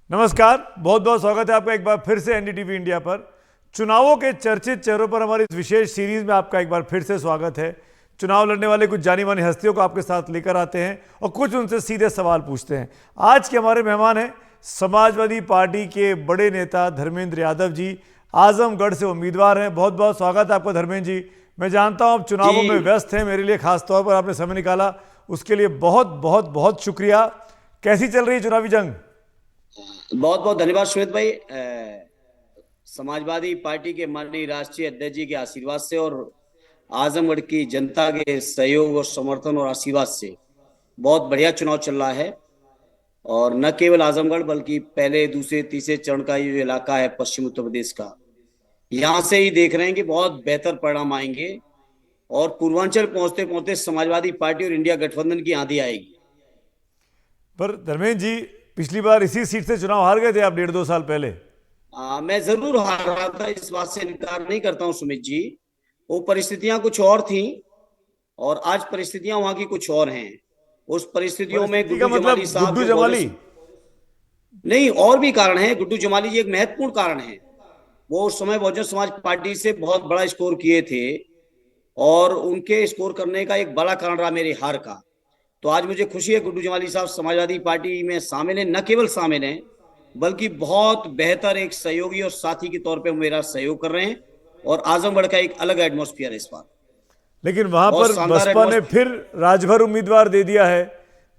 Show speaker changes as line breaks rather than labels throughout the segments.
नमस्कार, बहुत बहुत स्वागत है आपका एक बार फिर से एनडीटीवी इंडिया पर। चुनावों के चर्चित चेहरों पर हमारी इस विशेष सीरीज में आपका एक बार फिर से स्वागत है। चुनाव लड़ने वाले कुछ जानी मानी हस्तियों को आपके साथ लेकर आते हैं और कुछ उनसे सीधे सवाल पूछते हैं। आज के हमारे मेहमान हैं समाजवादी पार्टी के बड़े नेता धर्मेंद्र यादव जी, आजमगढ़ से उम्मीदवार हैं। बहुत बहुत स्वागत है आपका धर्मेंद्र जी। मैं जानता हूँ आप चुनावों में व्यस्त हैं, मेरे लिए खास तौर पर आपने समय निकाला, उसके लिए बहुत बहुत बहुत शुक्रिया। कैसी चल रही है चुनावी जंग?
बहुत बहुत धन्यवाद श्वेत भाई। समाजवादी पार्टी के माननीय राष्ट्रीय अध्यक्ष जी के आशीर्वाद से और आजमगढ़ की जनता के सहयोग और समर्थन और आशीर्वाद से बहुत बढ़िया चुनाव चल रहा है। और न केवल आजमगढ़ बल्कि पहले दूसरे तीसरे चरण का ये जो इलाका है पश्चिम उत्तर प्रदेश का, यहाँ से ही देख रहे हैं कि बहुत बेहतर परिणाम आएंगे और पूर्वांचल पहुंचते पहुंचते समाजवादी पार्टी और इंडिया गठबंधन की आंधी आएगी।
पर धर्मेंद्र जी, पिछली बार इसी सीट से चुनाव हार गए थे आप 1.5-2 साल पहले।
मैं जरूर हार रहा था, इस बात से इनकार नहीं करता हूं सुमित जी। वो परिस्थितियां कुछ और थी और आज परिस्थितियां वहां की कुछ और हैं। उस परिस्थितियों में
परिस्थिति का
गुड्डू जमाली
मतलब
साहब
गुड्डू
जो
जमाली?
नहीं, और भी कारण है। गुड्डू जमाली जी एक महत्वपूर्ण कारण है। वो उस समय बहुजन समाज पार्टी से बहुत बड़ा स्कोर किए थे और उनके स्कोर करने का एक बड़ा कारण रहा मेरी हार का। तो आज मुझे खुशी है गुड्डू जमाली साहब समाजवादी पार्टी में शामिल हैं, न केवल शामिल हैं बल्कि बहुत बेहतर एक सहयोगी और साथी के तौर पे मेरा सहयोग कर रहे हैं। और आजमगढ़ का एक अलग एटमॉस्फेयर है इस बार,
लेकिन वहां
बहुत
पर
शानदार
बसपा ने
एटमॉस्फेयर।
फिर राजभर उम्मीदवार दे दिया है।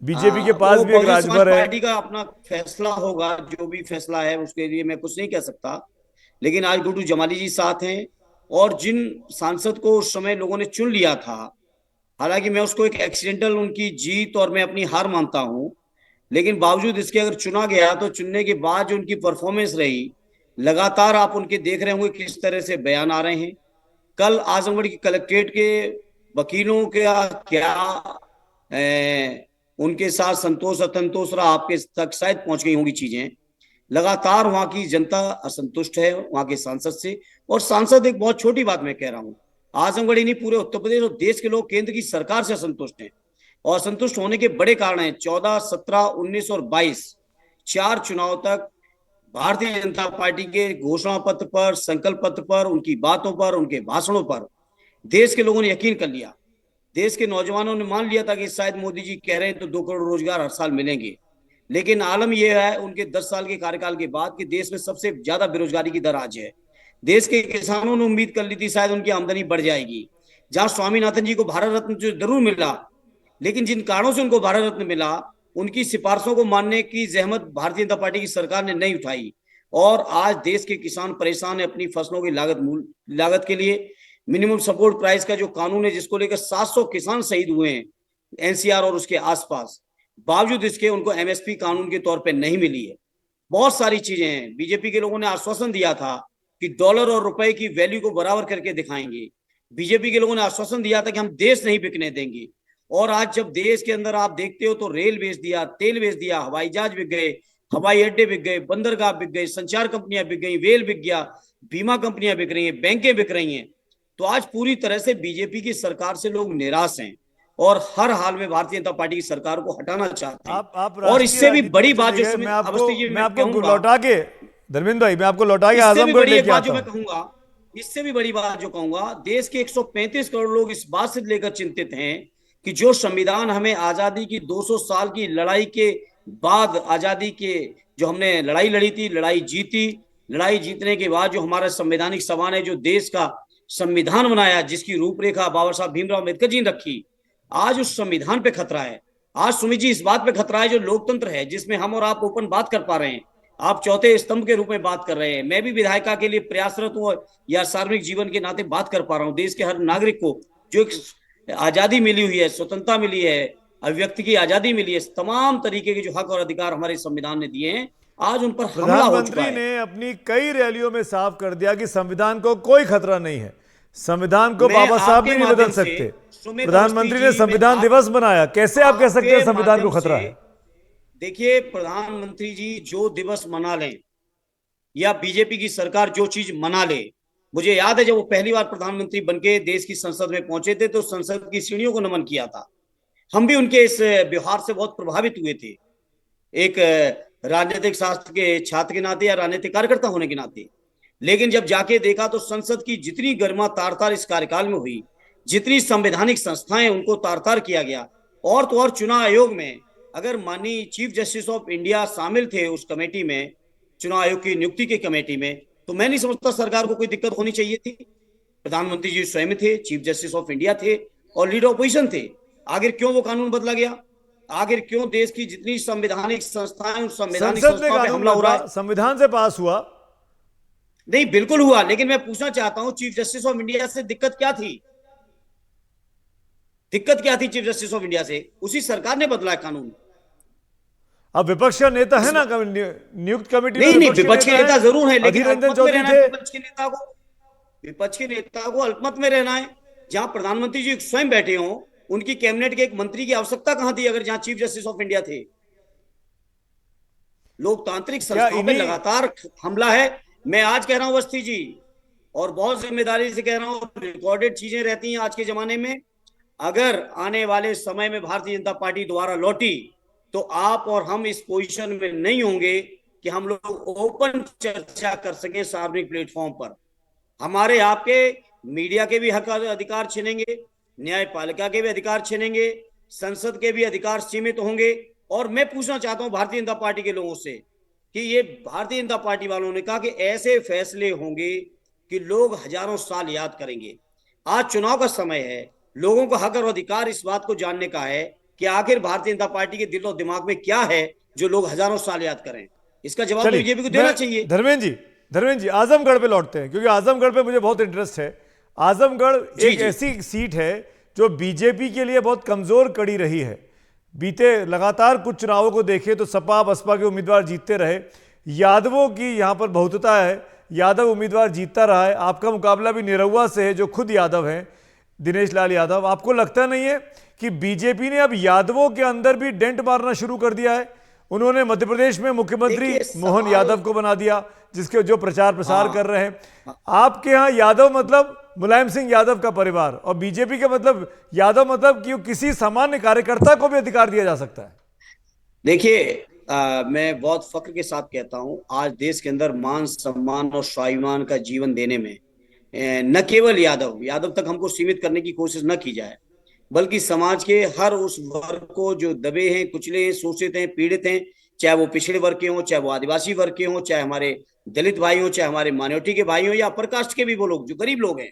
बीजेपी के पास
वो
भी एक
बहुजन समाज
राजभर है।
पार्टी का अपना फैसला होगा, जो भी फैसला है उसके लिए मैं कुछ नहीं कह सकता। लेकिन आज गुड्डू जमाली जी साथ हैं और जिन सांसद को उस समय लोगों ने चुन लिया था, हालांकि मैं उसको एक एक्सीडेंटल उनकी जीत और मैं अपनी हार मानता हूं, लेकिन बावजूद इसके अगर चुना गया तो चुनने के बाद जो उनकी परफॉर्मेंस रही, लगातार आप उनके देख रहे होंगे किस तरह से बयान आ रहे हैं। कल आजमगढ़ की कलेक्ट्रेट के वकीलों का क्या उनके साथ संतोष असंतोष रहा, आपके तक शायद पहुंच गई होंगी चीजें। लगातार वहां की जनता असंतुष्ट है वहां के सांसद से। और सांसद, एक बहुत छोटी बात मैं कह रहा हूं, आजमगढ़ ही नहीं पूरे उत्तर प्रदेश और देश के लोग केंद्र की सरकार से असंतुष्ट हैं। और असंतुष्ट होने के बड़े कारण हैं। 14, 17, 19 और 22 चार चुनाव तक भारतीय जनता पार्टी के घोषणा पत्र पर, संकल्प पत्र पर, उनकी बातों पर, उनके भाषणों पर देश के लोगों ने यकीन कर लिया। देश के नौजवानों ने मान लिया था कि शायद मोदी जी कह रहे हैं तो 2 करोड़ रोजगार हर साल मिलेंगे। लेकिन आलम यह है उनके 10 साल के कार्यकाल के बाद कि देश में सबसे ज्यादा बेरोजगारी की दर आज है। देश के किसानों ने उम्मीद कर ली थी शायद उनकी आमदनी बढ़ जाएगी। जहां स्वामीनाथन जी को भारत रत्न जो जरूर मिला, लेकिन जिन कारणों से उनको भारत रत्न मिला, उनकी सिफारिशों को मानने की जहमत भारतीय जनता पार्टी की सरकार ने नहीं उठाई। और आज देश के किसान परेशान है अपनी फसलों की लागत के लिए। मिनिमम सपोर्ट प्राइस का जो कानून है, जिसको लेकर 700 किसान शहीद हुए हैं एनसीआर और उसके आसपास, बावजूद इसके उनको एमएसपी कानून के तौर पे नहीं मिली है। बहुत सारी चीजें हैं। बीजेपी के लोगों ने आश्वासन दिया था कि डॉलर और रुपए की वैल्यू को बराबर करके दिखाएंगे। बीजेपी के लोगों ने आश्वासन दिया था कि हम देश नहीं बिकने देंगे। और आज जब देश के अंदर आप देखते हो तो रेल बेच दिया, तेल बेच दिया, हवाई जहाज बिक गए, हवाई अड्डे बिक गए, बंदरगाह बिक गए, संचार कंपनियां बिक गई, रेल बिक गया, बीमा कंपनियां बिक रही हैं, बैंकें बिक रही हैं। तो आज पूरी तरह से बीजेपी की सरकार से लोग निराश हैं और हर हाल में भारतीय जनता पार्टी की सरकार को हटाना चाहते हैं।
आप
और
राष्ट्रीय
इससे भी
राजनीति में
बड़ी बात
चले
जो
गए।
सुमित अवस्थी जी
मैं
मैं
आपको
कहूंगा,
लौटा के, धर्मेंद्र भाई, मैं आपको लौटा के
इससे भी
आजमगढ़
बड़ी एक
लेके
बात
आता
जो मैं
हूँ।
कहूंगा, इससे भी बड़ी बात जो कहूंगा, देश के 135 करोड़ लोग इस बात से लेकर चिंतित हैं कि जो संविधान हमें आजादी की 200 साल की लड़ाई के बाद, आजादी के जो हमने लड़ाई लड़ी थी, लड़ाई जीती, लड़ाई जीतने के बाद जो हमारा संवैधानिक सभा ने जो देश का संविधान बनाया, जिसकी रूपरेखा बाबा साहब भीमराव अम्बेडकर जी ने रखी, आज उस संविधान पे खतरा है। आज सुमित जी इस बात पे खतरा है जो लोकतंत्र है, जिसमें हम और आप ओपन बात कर पा रहे हैं। आप चौथे स्तंभ के रूप में बात कर रहे हैं, मैं भी विधायिका के लिए प्रयासरत हूं या सार्वजनिक जीवन के नाते बात कर पा रहा हूं। देश के हर नागरिक को जो एक आजादी मिली हुई है, स्वतंत्रता मिली है, अभिव्यक्ति की आजादी मिली है, तमाम तरीके के जो हक और अधिकार हमारे संविधान ने दिए हैं, आज उन पर हमला हो चुका
प्रधानमंत्री
है।
ने अपनी कई रैलियों में साफ कर दिया कि संविधान को कोई खतरा नहीं है। संविधान को
मैं
बाबा साहब
आपके
भी नहीं बदल
माध्यम से
सकते।
सुमित अवस्थी
प्रधानमंत्री ने
जी, मैं
संविधान दिवस मनाया, कैसे आप कह सकते हैं
आपके
संविधान को
माध्यम
खतरा
से,
है?
देखिए प्रधानमंत्री जी जो दिवस मना लें या बीजेपी की सरकार जो चीज मना ले, मुझे याद है जब वो पहली बार प्रधानमंत्री बनके देश की संसद में पहुंचे थे तो संसद की सीढ़ियों को नमन किया था। हम भी उनके इस व्यवहार से बहुत प्रभावित हुए थे। एक राजनीतिक शास्त्र के छात्र के नाते या राजनीतिक कार्यकर्ता होने के नाते। लेकिन जब जाके देखा तो संसद की जितनी गरिमा तार तार इस कार्यकाल में हुई, जितनी संवैधानिक संस्थाएं उनको तार तार किया गया, और तो और चुनाव आयोग में अगर माननीय चीफ जस्टिस ऑफ इंडिया शामिल थे उस कमेटी में, चुनाव आयोग की नियुक्ति की कमेटी में, तो मैं नहीं समझता सरकार को कोई दिक्कत होनी चाहिए थी। प्रधानमंत्री जी स्वयं थे, चीफ जस्टिस ऑफ इंडिया थे और लीडर ऑपोजिशन थे। आखिर क्यों वो कानून बदला गया? आखिर क्यों देश की जितनी संवैधानिक संस्थाएं उस संवैधानिक
संसद में
संस्थाओं पे
कानून
हमला हो रहा है?
बदला, संविधान से पास हुआ।
नहीं, बिल्कुल हुआ, लेकिन मैं पूछना चाहता हूं चीफ जस्टिस ऑफ इंडिया से दिक्कत क्या थी? दिक्कत क्या थी चीफ जस्टिस ऑफ इंडिया से? उसी सरकार ने बदला है कानून।
अब विपक्ष का नेता है ना नियुक्त कमेटी में,
नहीं, विपक्ष के नेता जरूर है, लेकिन
अधीर रंजन
अल्पमत में
चौधरी
रहना
थे।
है विपक्ष के नेता को अल्पमत में रहना है। जहां प्रधानमंत्री जी स्वयं बैठे हों, उनकी कैबिनेट के एक मंत्री की आवश्यकता कहां थी अगर जहां चीफ जस्टिस ऑफ इंडिया थे? लोकतांत्रिक संस्थाओं पे लगातार हमला है। मैं आज कह रहा हूं अवस्थी जी, और बहुत जिम्मेदारी से कह रहा हूं, रिकॉर्डेड चीजें रहती हैं आज के जमाने में। अगर आने वाले समय में भारतीय जनता पार्टी दोबारा लौटी तो आप और हम इस पोजीशन में नहीं होंगे कि हम लोग ओपन चर्चा कर सके सार्वजनिक प्लेटफॉर्म पर। हमारे आपके मीडिया के भी हक अधिकार छिनेंगे, न्यायपालिका के भी अधिकार छिनेंगे, संसद के भी अधिकार सीमित होंगे। और मैं पूछना चाहता हूं भारतीय जनता पार्टी के लोगों से कि ये भारतीय जनता पार्टी वालों ने कहा कि ऐसे फैसले होंगे कि लोग हजारों साल याद करेंगे। आज चुनाव का समय है, लोगों का हक और अधिकार इस बात को जानने का है कि आखिर भारतीय जनता पार्टी के दिल और दिमाग में क्या है जो लोग हजारों साल याद करें। इसका जवाब बीजेपी को देना चाहिए।
धर्मेंद्र जी आजमगढ़ पे लौटते हैं, क्योंकि आजमगढ़ पे मुझे बहुत इंटरेस्ट है। आजमगढ़ एक ऐसी सीट है जो बीजेपी के लिए बहुत कमजोर कड़ी रही है। बीते लगातार कुछ चुनावों को देखें तो सपा बसपा के उम्मीदवार जीतते रहे, यादवों की यहां पर बहुतता है, यादव उम्मीदवार जीतता रहा है। आपका मुकाबला भी निरहुआ से है जो खुद यादव हैं, दिनेश लाल यादव। आपको लगता नहीं है कि बीजेपी ने अब यादवों के अंदर भी डेंट मारना शुरू कर दिया है? उन्होंने मध्य प्रदेश में मुख्यमंत्री मोहन यादव को बना दिया, जिसके जो प्रचार प्रसार कर रहे हैं। आपके यहाँ यादव मतलब मुलायम सिंह यादव का परिवार, और बीजेपी का मतलब यादव मतलब कि किसी सामान्य कार्यकर्ता को भी अधिकार दिया जा सकता है।
देखिए, मैं बहुत फक्र के साथ कहता हूं, आज देश के अंदर मान सम्मान और स्वाभिमान का जीवन देने में न केवल यादव तक हमको सीमित करने की कोशिश न की जाए, बल्कि समाज के हर उस वर्ग को जो दबे हैं, कुचले हैं, शोषित हैं, पीड़ित हैं, चाहे वो पिछड़े वर्ग के हों, चाहे वो आदिवासी वर्ग के हों, चाहे हमारे दलित भाई हों, चाहे हमारे माइनॉरिटी के भाई हों, या अपर कास्ट के भी वो लोग जो गरीब लोग हैं,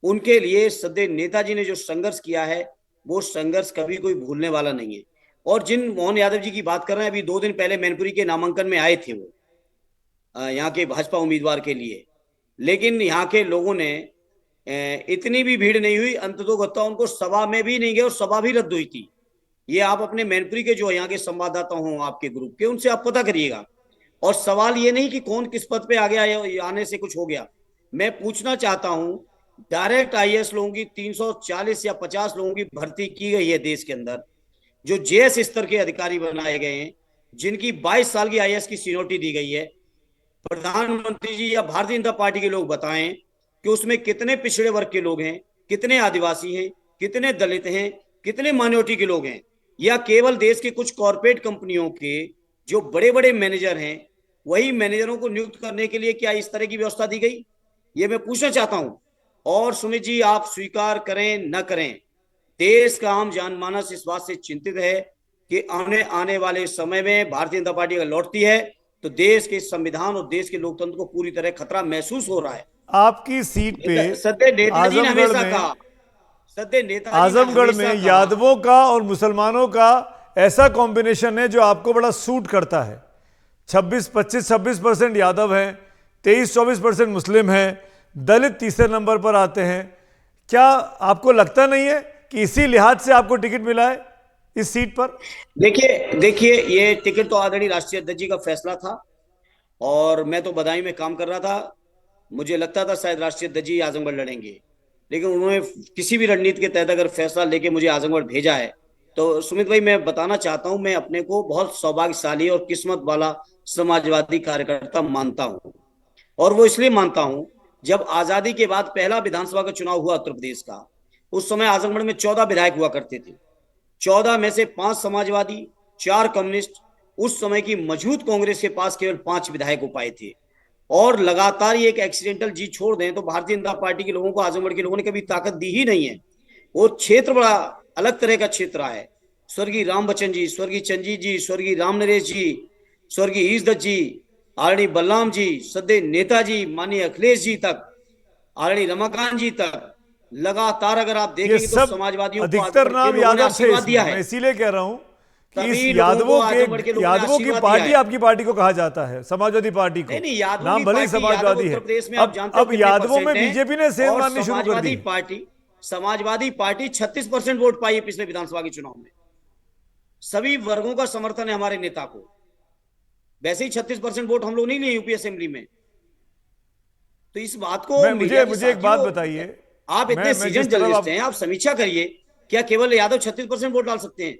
उनके लिए सदैव नेताजी ने जो संघर्ष किया है वो संघर्ष कभी कोई भूलने वाला नहीं है। और जिन मोहन यादव जी की बात कर रहे हैं, अभी 2 दिन पहले मैनपुरी के नामांकन में आए थे वो यहाँ के भाजपा उम्मीदवार के लिए, लेकिन यहाँ के लोगों ने इतनी भी भीड़ नहीं हुई, अंततोगत्वा उनको सभा में भी नहीं गए और सभा भी रद्द हुई थी। ये आप अपने मैनपुरी के जो यहाँ के संवाददाता हों आपके ग्रुप के, उनसे आप पता करिएगा। और सवाल ये नहीं कि कौन किस पद पे आ गया, आने से कुछ हो गया। मैं पूछना चाहता हूं, डायरेक्ट आईएएस लोगों की 340 या 50 लोगों की भर्ती की गई है देश के अंदर, जो जेएस स्तर के अधिकारी बनाए गए हैं, जिनकी 22 साल की आईएएस की सीनियोरिटी दी गई है। प्रधानमंत्री जी या भारतीय जनता पार्टी के लोग बताएं कि उसमें कितने पिछड़े वर्ग के लोग हैं, कितने आदिवासी हैं, कितने दलित हैं, कितने माइनॉरिटी के लोग हैं, या केवल देश के कुछ कॉर्पोरेट कंपनियों के जो बड़े बड़े मैनेजर हैं, वही मैनेजरों को नियुक्त करने के लिए क्या इस तरह की व्यवस्था दी गई? ये मैं पूछना चाहता हूं। और सुमित जी, आप स्वीकार करें न करें, देश का आम जनमानस इस बात से चिंतित है कि आने वाले समय में भारतीय जनता पार्टी अगर लौटती है तो देश के संविधान और देश के लोकतंत्र को पूरी तरह खतरा महसूस हो रहा है।
आपकी सीट पे
सदैव नेताजी ने हमेशा कहा,
आजमगढ़ में यादवों का और मुसलमानों का ऐसा कॉम्बिनेशन है जो आपको बड़ा सूट करता है। 26% यादव हैं, 23-24% मुस्लिम हैं, दलित तीसरे नंबर पर आते हैं। क्या आपको लगता नहीं है कि इसी लिहाज से आपको टिकट मिला है इस सीट पर?
देखिए, ये टिकट तो आदरणीय राष्ट्रीय अध्यक्ष जी का फैसला था, और मैं तो बदायूं में काम कर रहा था। मुझे लगता था शायद राष्ट्रीय अध्यक्ष जी आजमगढ़ लड़ेंगे, लेकिन उन्होंने किसी भी रणनीति के तहत अगर फैसला लेके मुझे आजमगढ़ भेजा है, तो सुमित भाई मैं बताना चाहता हूं, मैं अपने को बहुत सौभाग्यशाली और किस्मत वाला समाजवादी कार्यकर्ता मानता हूं। और वो इसलिए मानता हूं, जब आजादी के बाद पहला विधानसभा का चुनाव हुआ उत्तर प्रदेश का, उस समय आजमगढ़ में 14 विधायक हुआ करते थे। 14 में से 5 समाजवादी, 4 कम्युनिस्ट उस समय की मजबूत कांग्रेस के पास केवल 5 विधायक हो पाए थे। और लगातार ये एक एक्सीडेंटल जीत छोड़ दें तो भारतीय जनता पार्टी के लोगों को, आजमगढ़ के लोगों ने कभी ताकत दी ही नहीं है। वो क्षेत्र बड़ा अलग तरह का क्षेत्र रहा है। स्वर्गीय राम बच्चन जी, स्वर्गीय चंजीत जी, स्वर्गीय राम नरेश जी, स्वर्गीय ईश दत्त जी, आदरणीय बलराम जी, सदैव नेताजी, माननीय अखिलेश जी तक, आदरणीय रमाकांत जी तक, लगातार अगर आप
ये
देखेंगे तो
सब
समाजवादियों को
अधिकतर
आजमगढ़ के
नाम
लोगों ने
यादव थे
आशीर्वाद दिया
इसमें, मैं
है।
इसीलिए कह रहा हूं कि इस
सभी लोगों को आजमगढ़ के लोगों ने
यादवों की
आशीर्वाद दिया
पार्टी
है।
आपकी पार्टी को कहा जाता है, समाजवादी पार्टी
नहीं
को।
नहीं, यादवों
नाम
की
भले ही
पार्टी, यादव
समाजवादी
उत्तर
है।
प्रदेश में आप जानते हो
अब
कितने
यादवों में
परसेंट हैं।
बीजेपी ने सेंध
और
मारनी शुरू कर दी।
समाजवादी पार्टी 36% वोट पाई है पिछले विधानसभा के चुनाव में। सभी वर्गों का समर्थन है हमारे नेता को। वैसे ही 36% वोट हम लोग नहीं लिए यूपी असेंबली में। तो इस बात को
मैं
मीडिया के
मुझे एक बात
साथियों,
बताइए।
आप इतने
मैं
सीजन
जिस तरह
जर्नलिस्ट हैं, आप समीक्षा करिए, क्या केवल यादव 36% वोट डाल सकते हैं?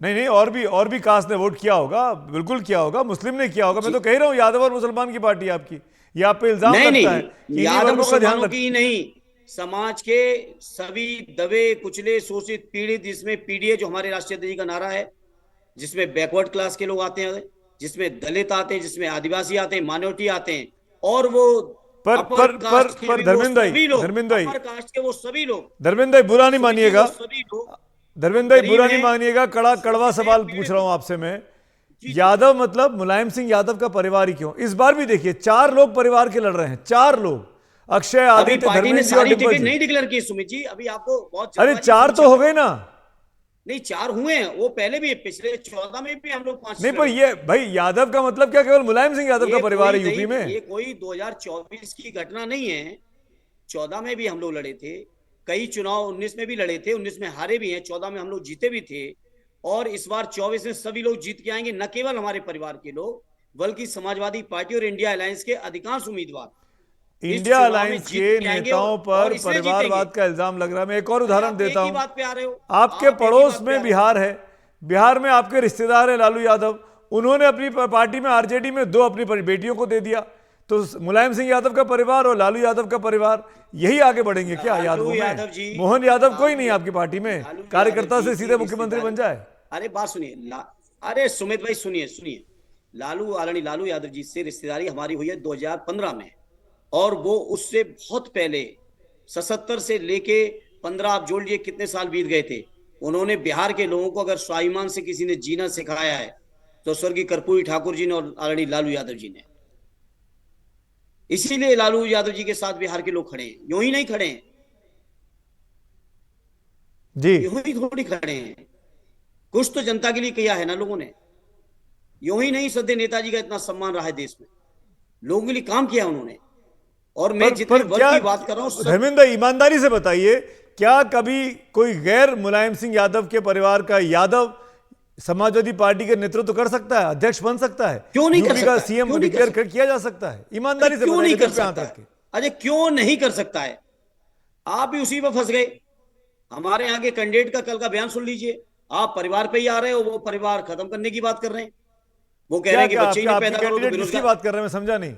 नहीं नहीं, और भी कास्ट ने वोट किया होगा, बिल्कुल किया होगा, मुस्लिम ने किया होगा। मैं
जी,
तो कह रहा हूं यादव और मुसलमान की पार्टी है आपकी। ये आप पे इल्जाम
नहीं
लगता है
नहीं,
कि इन्हीं
यादव
वर्गों का ध्यान
मुसलमानों
रख।
की ही नहीं, समाज के सभी दबे कुचले शोषित पीड़ित, जिसमें पीडीए जो हमारे राष्ट्रीय अध्यक्ष जी का नारा है, जिसमें बैकवर्ड क्लास के लोग आते हैं, जिसमें दलित आते हैं, जिसमें आदिवासी आते हैं, माइनॉरिटी आते हैं, और वो अपर कास्ट के भी वो सभी लोग,
धर्मेंद्र भाई,
अपर कास्ट के वो सभी लोग,
धर्मेंद्र भाई बुरा नहीं
सुमित जी वो
मानिएगा,
सभी लोग
धर्मेंद्र भाई
गरीब
बुरा नहीं
हैं,
मानिएगा, कड़वा
शोषित हैं,
सवाल पूछ
पीड़ित
रहा
हैं।
हूं आपसे मैं।
जी जी जी।
यादव मतलब मुलायम सिंह यादव का परिवार ही क्यों? इस बार भी देखिए 4 लोग परिवार के लड़ रहे हैं, 4 लोग, अक्षय,
अभी
आदित्य,
पार्टी ने
धर्मेंद्र जी और
सारी
डिम्पल
टिकट
जी।
नहीं डिक्लेयर की सुमित जी, अभी आपको बहुत
अरे
जल्दबाजी
4
समीक्षा
तो हो
कर।
गए ना।
नहीं, 4 हुए हैं, वो पहले भी पिछले 14 में भी हम लोग 5
नहीं पर
लड़े।
ये भाई यादव का मतलब क्या केवल मुलायम सिंह यादव का परिवार है यूपी में?
ये कोई 2024 की घटना नहीं है। 14 में भी हम लोग लड़े थे, कई चुनाव 19 में भी लड़े थे, 19 में हारे भी हैं, 14 में हम लोग जीते भी थे, और इस बार 24 में सभी लोग जीत के आएंगे। न केवल हमारे परिवार के लोग, बल्कि समाजवादी पार्टी और इंडिया अलायंस के अधिकांश उम्मीदवार इस
इंडिया
चुनाव में
अलायंस
जीत
के
के आएंगे,
नेताओं
और
पर
इसलिए जीतेंगे।
परिवारवाद का इल्जाम लग रहा है। मैं एक और
अरे
उदाहरण
आप एक
देता
ही
हूं।
बात पे आ रहे हो,
आपके
आप एक ही
पड़ोस
बात पे
में
आ रहे हो।
बिहार है, बिहार में आपके रिश्तेदार है लालू यादव, उन्होंने अपनी पार्टी में आरजेडी में 2 अपनी बेटियों को दे दिया। तो मुलायम सिंह यादव का परिवार और लालू यादव का परिवार यही आगे बढ़ेंगे क्या यादवों में? मोहन यादव कोई नहीं आपकी पार्टी में,
लालू यादव
कार्यकर्ता
जी
से
की
सीधे मुख्यमंत्री बन
रिश्तेदारी।
जाए।
अरे बात सुनिए, अरे सुमित भाई सुनिए सुनिए, आदरणीय लालू यादव जी से रिश्तेदारी हमारी हुई है 2015 में, और वो उससे बहुत पहले 77 से लेके 15, आप जोड़ लिए कितने साल बीत गए थे। उन्होंने बिहार के लोगों को अगर स्वाभिमान से किसी ने जीना सिखाया है तो स्वर्गीय कर्पूरी ठाकुर जी ने और आदरणीय लालू यादव जी ने। इसीलिए लालू यादव जी के साथ बिहार के लोग खड़े हैं, यूं ही नहीं खड़े हैं,
जी
यूं ही थोड़ी खड़े हैं। कुछ तो जनता के लिए किया है ना लोगों ने, यूं ही नहीं। सदैव नेताजी का इतना सम्मान रहा है देश में, लोगों के लिए काम किया उन्होंने। और मैं जितने वर्ग
क्या
की बात कर रहा हूं, सब
धर्मेंद्र ईमानदारी से बताइए, क्या कभी कोई गैर मुलायम सिंह यादव के परिवार का यादव समाजवादी पार्टी के नेतृत्व कर सकता है, अध्यक्ष बन सकता है,
क्यों नहीं कर
यूपी का
सकता है?
सीएम
क्यों नहीं कर
डिक्लेयर
सकता?
किया जा सकता है?
अरे
ईमानदारी से
क्यों नहीं
बताइए,
कर
दिल पे हाथ
सकता
रख
है?
के।
अरे क्यों नहीं कर सकता है? आप भी उसी पर फंस गए। हमारे यहाँ के कैंडिडेट का कल का बयान सुन लीजिए। आप परिवार पे ही आ रहे हो, वो परिवार खत्म करने की बात कर रहे हैं। वो कह रहे
क्या
हैं कि
क्या
बच्चे ही
आपके
नहीं
आपके
पैदा करो तो
कैंडिडेट किसकी
बेरोजगार।
बात कर रहे हैं, मैं समझा नहीं।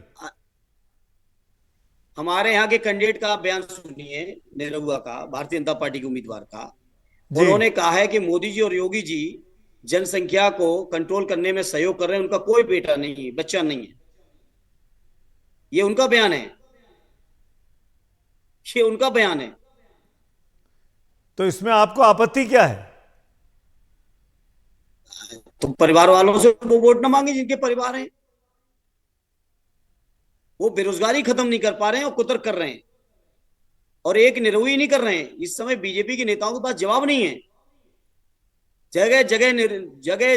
हमारे यहाँ के कैंडिडेट का बयान सुनिए, निरहुआ का, भारतीय जनता पार्टी के उम्मीदवार का।
जी
उन्होंने कहा है कि मोदी जी और योगी जी जनसंख्या को कंट्रोल करने में सहयोग कर रहे हैं, उनका कोई बेटा नहीं है, बच्चा नहीं है। ये उनका बयान है, ये उनका बयान है।
तो इसमें आपको आपत्ति क्या है?
तो परिवार वालों से वो वोट ना मांगे जिनके परिवार हैं। वो बेरोजगारी खत्म नहीं कर पा रहे हैं और कुतर्क कर रहे हैं, और एक निरहुई नहीं कर रहे हैं। इस समय बीजेपी के नेताओं के पास जवाब नहीं है। जगह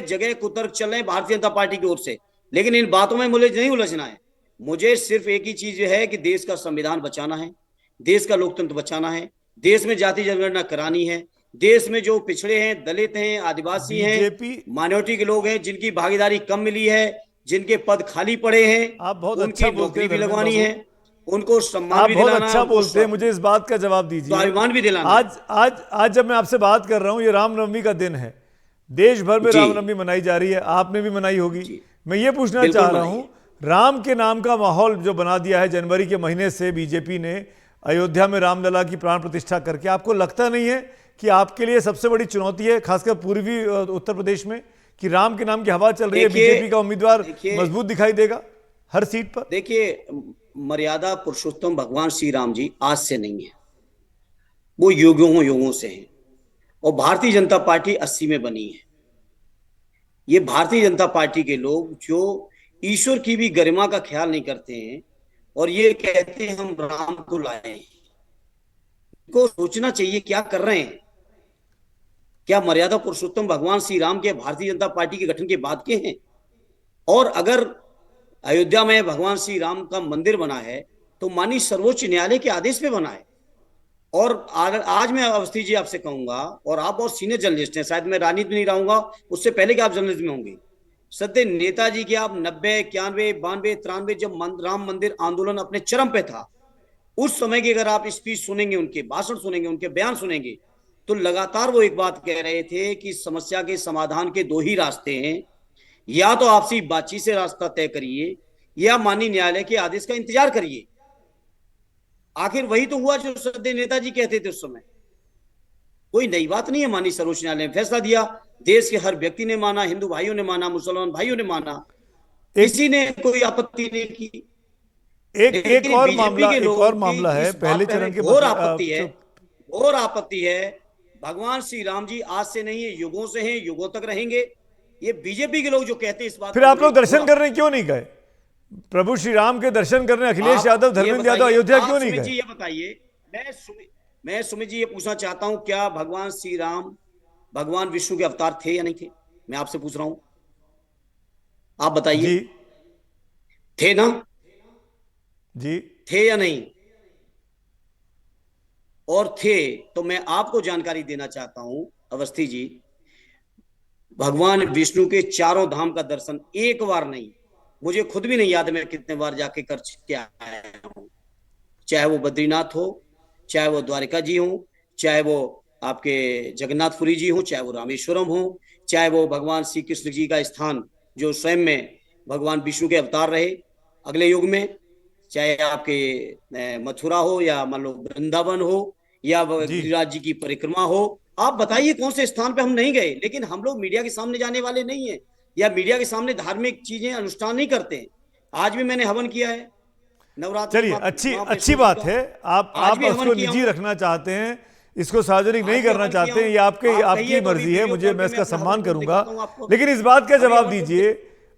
जगह कुतर्क चल रहे हैं भारतीय जनता पार्टी की ओर से, लेकिन इन बातों में मुझे नहीं उलझना है। मुझे सिर्फ एक ही चीज है कि देश का संविधान बचाना है, देश का लोकतंत्र बचाना है, देश में जाति जनगणना करानी है, देश में जो पिछड़े हैं, दलित हैं, आदिवासी हैं,
बीजेपी,
माइनॉरिटी के लोग हैं, जिनकी भागीदारी कम मिली है, जिनके पद खाली पड़े हैं,
आप बहुत
उनकी
अच्छा बोलते
नौकरी
हैं
भी
धर्मेंद्र
लगवानी
बाबू,
है, उनको सम्मान
आप
भी
बहुत
दिलाना है,
अच्छा
उनको
बोलते हैं। मुझे इस बात का जवाब दीजिए।
स्वाभिमान भी दिलाना है।
आज जब मैं आपसे बात कर रहा हूं, ये रामनवमी का दिन है, देश भर में
जी
रामनवमी मनाई जा रही है, आपने भी मनाई होगी।
जी,
मैं ये पूछना
बिल्कुल
चाह रहा
मनाई
हूं,
है।
राम के नाम का माहौल जो बना दिया है जनवरी के महीने से बीजेपी ने अयोध्या में रामलला की प्राण प्रतिष्ठा करके, आपको लगता नहीं है कि आपके लिए सबसे बड़ी चुनौती है, खासकर पूर्वी उत्तर प्रदेश में, कि राम के नाम की हवा चल रही है,
देखिए
बीजेपी का उम्मीदवार
देखिए
मजबूत दिखाई देगा हर सीट पर?
देखिए, मर्यादा पुरुषोत्तम भगवान श्री राम जी आज से नहीं है, वो युगों युगों से हैं। और भारतीय जनता पार्टी 80 में बनी है। ये भारतीय जनता पार्टी के लोग जो ईश्वर की भी गरिमा का ख्याल नहीं करते हैं और ये कहते हैं हम राम को लाए, को सोचना चाहिए क्या कर रहे हैं। क्या मर्यादा पुरुषोत्तम भगवान श्री राम के भारतीय जनता पार्टी के गठन के बाद के हैं? और अगर अयोध्या में भगवान श्री राम का मंदिर बना है तो माननीय सर्वोच्च न्यायालय के आदेश पे बना है। और आज मैं अवस्थी जी आपसे कहूंगा, और आप बहुत सीनियर जर्नलिस्ट हैं, शायद मैं राजनीति में नहीं रहूंगा उससे पहले कि आप जर्नलिस्ट में होंगे। सत्य नेताजी के आप 90, 91, 92, 93 जब राम मंदिर आंदोलन अपने चरम पे था, उस समय की अगर आप स्पीच सुनेंगे, उनके भाषण सुनेंगे, उनके बयान सुनेंगे, तो लगातार वो एक बात कह रहे थे कि समस्या के समाधान के दो ही रास्ते हैं, या तो आपसी बातचीत से रास्ता तय करिए या माननीय न्यायालय के आदेश का इंतजार करिए। आखिर वही तो हुआ जो सत्य नेताजी कहते थे उस समय। कोई नई बात नहीं है, माननीय सर्वोच्च न्यायालय ने फैसला दिया, देश के हर व्यक्ति ने माना, हिंदू भाइयों ने माना, मुसलमान भाइयों ने माना, किसी ने कोई आपत्ति नहीं की।
एक और मामला है पहले चरण के
घोर आपत्ति है, घोर आपत्ति है। भगवान श्री राम जी आज से नहीं है, युगों से हैं, युगों तक रहेंगे। ये बीजेपी के लोग जो कहते हैं इस बात,
फिर आप लोग दर्शन करने क्यों नहीं गए? प्रभु श्री राम के दर्शन करने अखिलेश यादव, धर्मेंद्र यादव अयोध्या क्यों नहीं गए?
ये बताइए, मैं सुमित जी ये पूछना चाहता हूं, क्या भगवान श्री राम भगवान विष्णु के अवतार थे या नहीं थे? मैं आपसे पूछ रहा हूं, आप बताइए। थे ना
जी,
थे या नहीं? और थे तो मैं आपको जानकारी देना चाहता हूं अवस्थी जी, भगवान विष्णु के चारों धाम का दर्शन एक बार नहीं, मुझे खुद भी नहीं याद मैं कितने बार जाके कर के आया हूं। चाहे वो बद्रीनाथ हो, चाहे वो द्वारिका जी हो, चाहे वो आपके जगन्नाथपुरी जी हो, चाहे वो रामेश्वरम हो, चाहे वो भगवान श्री कृष्ण जी का स्थान जो स्वयं में भगवान विष्णु के अवतार रहे अगले युग में, चाहे आपके मथुरा हो या मान लो वृंदावन हो या गिरिराज जी की परिक्रमा हो। आप बताइए कौन से स्थान पे हम नहीं गए? लेकिन हम लोग मीडिया के सामने जाने वाले नहीं है या मीडिया के सामने धार्मिक चीजें अनुष्ठान नहीं करते हैं। आज भी मैंने हवन किया है नवरात्र।
चलिए, अच्छी बात है। आप उसको निजी रखना चाहते हैं, इसको सार्वजनिक नहीं करना चाहते हैं, ये आपकी मर्जी है, मैं इसका सम्मान करूंगा। लेकिन इस बात का जवाब दीजिए,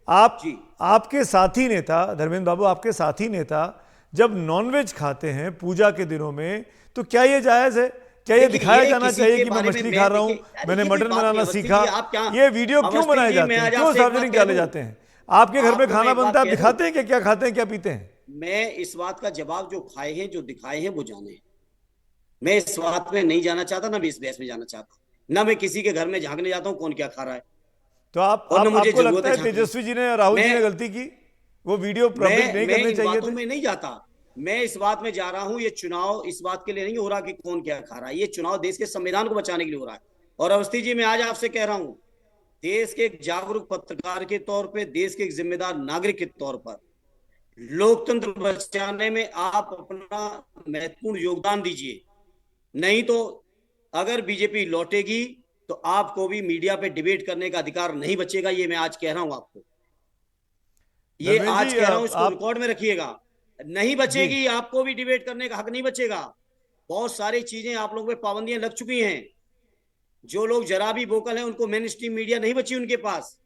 आपके साथी नेता धर्मेंद्र बाबू, आपके साथी नेता जब नॉनवेज खाते हैं पूजा के दिनों में, तो क्या ये जायज है? क्या ये दिखाया जाना चाहिए कि मैं मछली खा रहा हूं, मैंने मटन बनाना सीखा? ये वीडियो क्यों बनाए जाते हैं, क्यों सार्वजनिक डाले जाते हैं? आपके घर में खाना बनता है, आप दिखाते हैं कि क्या खाते हैं, क्या पीते हैं?
मैं इस बात का जवाब जो खाए हैं, जो दिखाए हैं, वो जाने। मैं इस बात में नहीं जाना चाहता, ना भी इस बहस में जाना चाहता, ना मैं किसी के घर में झांकने जाता हूं कौन क्या खा रहा है।
तो आपको लगता है तेजस्वी जी ने, राहुल जी ने गलती की? वो वीडियो पब्लिक नहीं करने चाहिए थे?
मैं नहीं जाता, मैं इस बात में जा रहा हूं, ये चुनाव इस बात के लिए नहीं हो रहा कि कौन क्या खा रहा है, ये चुनाव देश के संविधान को बचाने के लिए हो रहा है। और अवस्थी जी, मैं आज आपसे कह रहा हूं, देश के एक जागरूक पत्रकार के तौर पे, देश के एक जिम्मेदार नागरिक के तौर पर, लोकतंत्र बचाने में आप अपना महत्वपूर्ण योगदान दीजिए। नहीं तो अगर बीजेपी लौटेगी तो आपको भी मीडिया पे डिबेट करने का अधिकार नहीं बचेगा। ये मैं आज कह रहा हूं आपको, ये आज कह रहा हूं, इसको रिकॉर्ड में रखिएगा। नहीं बचेगी, आपको भी डिबेट करने का हक नहीं बचेगा। बहुत सारी चीजें आप लोगों पे पाबंदियां लग चुकी हैं। जो लोग जरा भी वोकल हैं उनको मेन स्ट्रीम मीडिया नहीं बची उनके पास,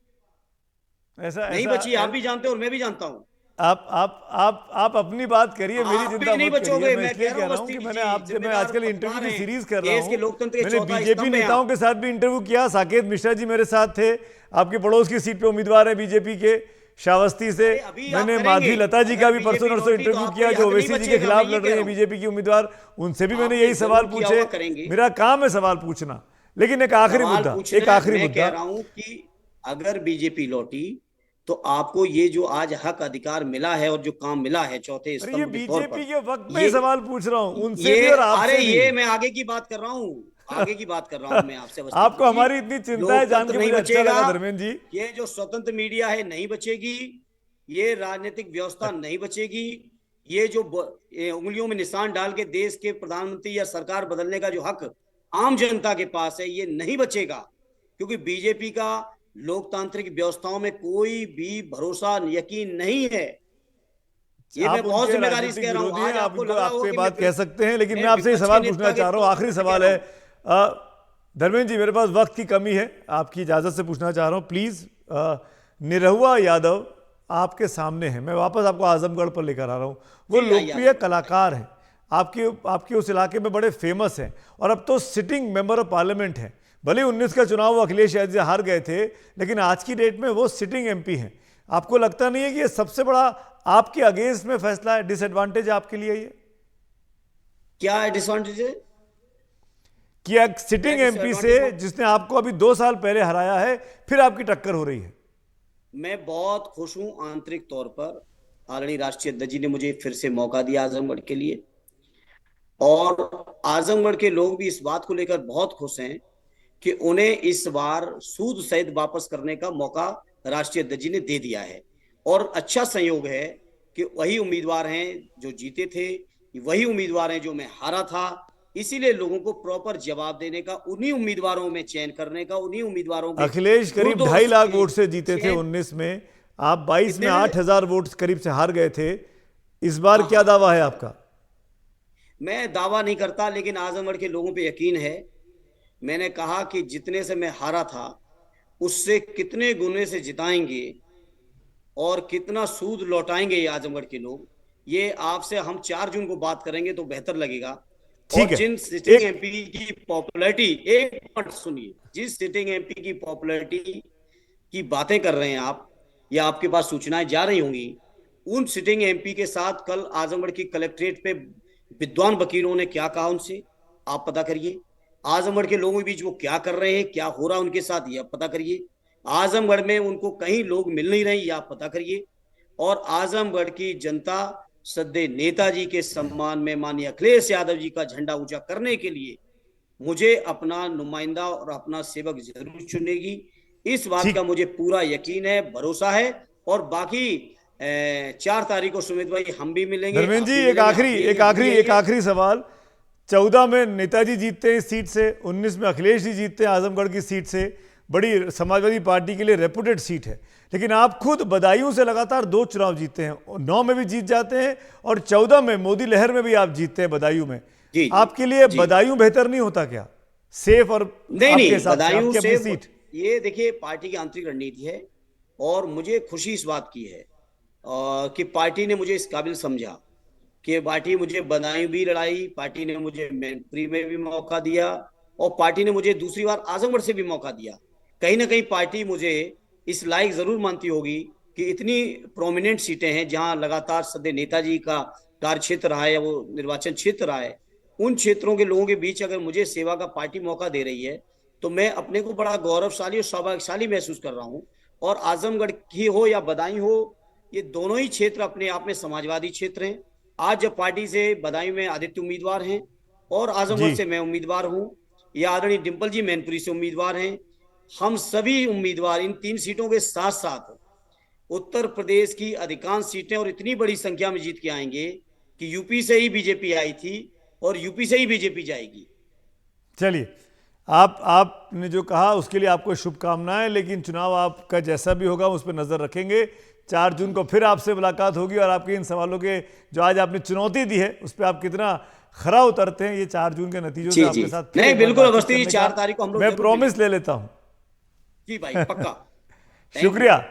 नहीं बची। आप भी जानते हो और मैं भी जानता हूं।
आप अपनी बात करिए, मेरी चिंता
नहीं
मत
बचोगे।
करिए। मैं इसलिए कह रहा हूं कि मैं आजकल इंटरव्यू की सीरीज कर रहा हूं, मैंने बीजेपी नेताओं के साथ भी इंटरव्यू किया। साकेत मिश्रा जी मेरे साथ थे, आपके पड़ोस की सीट पे उम्मीदवार है बीजेपी के श्रावस्ती से। मैंने माधवी लता जी का भी परसों नरसों इंटरव्यू किया, जो ओवैसी जी के खिलाफ लड़ रही है बीजेपी की उम्मीदवार, उनसे भी मैंने यही सवाल पूछे। मेरा काम है सवाल पूछना। लेकिन एक आखिरी मुद्दा,
कह रहा हूं कि अगर बीजेपी लौटी तो आपको ये जो आज हक अधिकार मिला है और जो काम मिला है चौथे स्तंभ के तौर पर,
बीजेपी के वक्त में सवाल पूछ रहा हूं उनसे भी और आपसे भी।
ये मैं आगे की बात कर रहा हूं, आगे की बात कर रहा हूं मैं आपसे।
आपको हमारी इतनी चिंता है जान के मुझे अच्छा लगा धर्मेंद्र जी।
ये जो स्वतंत्र मीडिया है नहीं बचेगी, ये राजनीतिक व्यवस्था नहीं बचेगी, ये जो उंगलियों में निशान डाल के देश के प्रधानमंत्री या सरकार बदलने का जो हक आम जनता के पास है, ये नहीं बचेगा। क्योंकि बीजेपी का लोकतांत्रिक व्यवस्थाओं में कोई भी भरोसा यकीन नहीं है। ये
आप
मैं बहुत
उनके
जिम्मेदारी से
राजनीतिक
कह रहा हूं।
विरोधी हैं,
आज
आप
आपको
इनको
लग रहा
आप
होगा
ये
कि
बात कह सकते हैं, लेकिन मैं आपसे ये
विपक्ष
सवाल
के
पूछना
नेता
चाह
के
रहा हूं,
तौर
आखिरी
पर
सवाल
कह रहा
है।
हूं।
धर्मेंद्र जी, मेरे पास वक्त की कमी है, आपकी इजाजत से पूछना चाह रहा हूं प्लीज। निरहुआ यादव आपके सामने है, मैं वापस आपको आजमगढ़ पर लेकर आ रहा हूं। वो
जी आइए
लोकप्रिय
आइए
कलाकार हैं, आपके आपके उस इलाके में बड़े फेमस हैं, और अब तो सिटिंग मेंबर ऑफ पार्लियामेंट हैं। भले 19 का चुनाव वो अखिलेश यादव जी हार गए थे, लेकिन आज की डेट में वो सिटिंग एमपी हैं। आपको लगता नहीं है कि ये सबसे बड़ा आपके अगेंस्ट में फैसला है, डिसएडवांटेज है आपके लिए ये,
क्या डिसएडवांटेज है?
कि एक
क्या
सिटिंग एमपी से
डिसएडवांटेज?
जिसने आपको अभी 2 साल पहले हराया है, फिर आपकी टक्कर हो रही है?
मैं बहुत खुश हूं आंतरिक तौर पर। आदरणीय राष्ट्रीय अध्यक्ष जी ने मुझे फिर से मौका दिया आजमगढ़ के लिए, और आजमगढ़ के लोग भी इस बात को लेकर बहुत खुश हैं कि उन्हें इस बार सूद सहित वापस करने का मौका राष्ट्रीय अध्यक्ष जी ने दे दिया है। और अच्छा संयोग है कि वही उम्मीदवार हैं जो जीते थे, वही उम्मीदवार हैं जो मैं हारा था। इसीलिए लोगों को प्रॉपर जवाब देने का, उन्हीं उम्मीदवारों में चयन करने का, उन्हीं उम्मीदवारों के
अखिलेश करीब
दूरदर्शी
2.5 लाख वोट से जीते थे
चयन।
19 में, आप 22 में
कितने में?
8,000 वोट करीब से हार गए थे। इस बार
हाँ
क्या
हाँ,
दावा है आपका?
मैं दावा नहीं करता, लेकिन आजमगढ़ के लोगों पे यकीन है। मैंने कहा कि जितने से मैं हारा था उससे कितने गुने से जिताएंगे और कितना सूद लौटाएंगे ये आजमगढ़ के लोग, ये आपसे हम 4 जून को बात करेंगे तो बेहतर लगेगा।
ठीक
और
है।
जिन सिटिंग
एक
एमपी की पॉपुलैरिटी, एक मिनट सुनिए, जिस सिटिंग एमपी की पॉपुलैरिटी की बातें कर रहे हैं आप, या आपके पास सूचनाएं जा रही होंगी, उन सिटिंग एमपी के साथ कल आजमगढ़ की कलेक्ट्रेट पे विद्वान वकीलों ने क्या कहा उनसे, आप पता करिए। आजमगढ़ के लोगों के बीच वो क्या कर रहे हैं, क्या हो रहा है उनके साथ, ये आप पता करिए। आजमगढ़ में उनको कहीं लोग मिल नहीं रहे, ये आप पता करिए। और आजमगढ़ की जनता सद्य नेताजी के सम्मान में माननीय अखिलेश यादव जी का झंडा ऊंचा करने के लिए मुझे अपना नुमाइंदा और अपना सेवक जरूर चुनेगी। इस बात का
ठीक।
मुझे पूरा यकीन है, भरोसा है। और बाकी 4 तारीख को सुमित भाई हम भी मिलेंगे,
धर्मेंद्र
आप
जी,
भी
एक
मिलेंगे, आप
आखिरी
भी
एक
आइए, हम
आखिरी
भी
एक
आइए।
आखिरी सवाल। 14 में नेताजी जीतते हैं इस सीट से, 19 में अखिलेश जी जीतते हैं आजमगढ़ की सीट से, बड़ी समाजवादी पार्टी के लिए रेपुटेड सीट है। लेकिन आप खुद बदायूं से लगातार 2 चुनाव जीते हैं, 9 में भी जीत जाते हैं और 14 में मोदी लहर में भी आप जीतते हैं बदायूं में।
जी जी
आपके लिए
जी।
बदायूं बेहतर नहीं होता क्या, सेफ? और
नहीं
आपके
नहीं,
हिसाब से
बदायूं
आपकी
से
अपनी सीट?
ये देखिए, पार्टी की आंतरिक रणनीति है। और मुझे खुशी इस बात की है कि पार्टी ने मुझे इस काबिल समझा कि पार्टी मुझे बदायूं भी लड़ाई, पार्टी ने मुझे मैनपुरी में भी मौका दिया, और पार्टी ने मुझे दूसरी बार आजमगढ़ से भी मौका दिया। कहीं ना कहीं पार्टी मुझे इस लायक जरूर मानती होगी कि इतनी प्रोमिनेंट सीटें हैं जहां लगातार सदैव नेताजी का कार्य क्षेत्र रहा है या वो निर्वाचन क्षेत्र रहा है, उन क्षेत्रों के लोगों के बीच अगर मुझे सेवा का पार्टी मौका दे रही है तो मैं अपने को बड़ा गौरवशाली और सौभाग्यशाली महसूस कर रहा हूं। और आजमगढ़ ही हो या बदायूं हो, ये दोनों ही क्षेत्र अपने आप में समाजवादी क्षेत्र हैं। आज जब पार्टी से बदायूं में आदित्य उम्मीदवार हैं और आजमगढ़
जी
से मैं उम्मीदवार हूं, या आदरणीय डिम्पल जी मैनपुरी से उम्मीदवार हैं, हम सभी उम्मीदवार इन 3 सीटों के साथ साथ उत्तर प्रदेश की अधिकांश सीटें और इतनी बड़ी संख्या में जीत के आएंगे कि यूपी से ही बीजेपी आई थी और यूपी से ही बीजेपी जाएगी।
चलिए, आपने जो कहा उसके लिए आपको शुभकामनाएं, लेकिन चुनाव आपका जैसा भी होगा उस पर नजर रखेंगे। 4 जून को फिर आपसे मुलाकात होगी और आपके इन सवालों के जो आज आपने चुनौती दी है उस पर आप कितना खरा उतरते हैं, ये 4 जून के नतीजों से
जी
आपके
जी,
साथ फिर
नहीं
एक बार
बिल्कुल
बातचीत
अवस्थी जी,
करने
4
का
तारीख को हम लोग
मैं
जरूर
प्रॉमिस
मिलेंगे।
ले लेता हूं।
जी भाई, पक्का। Thank you.
शुक्रिया,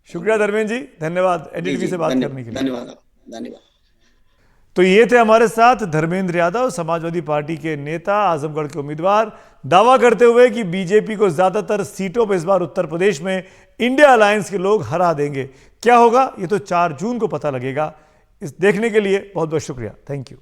शुक्रिया धर्मेंद्र जी, धन्यवाद
जी
एनडीटीवी
जी,
से बात करने के लिए।
धन्यवाद धन्यवाद।
तो ये थे हमारे साथ धर्मेंद्र यादव, समाजवादी पार्टी के नेता, आजमगढ़ के उम्मीदवार, दावा करते हुए कि बीजेपी को ज्यादातर सीटों पर इस बार उत्तर प्रदेश में इंडिया अलायंस के लोग हरा देंगे। क्या होगा ये तो 4 जून को पता लगेगा। इस देखने के लिए बहुत बहुत शुक्रिया, थैंक यू।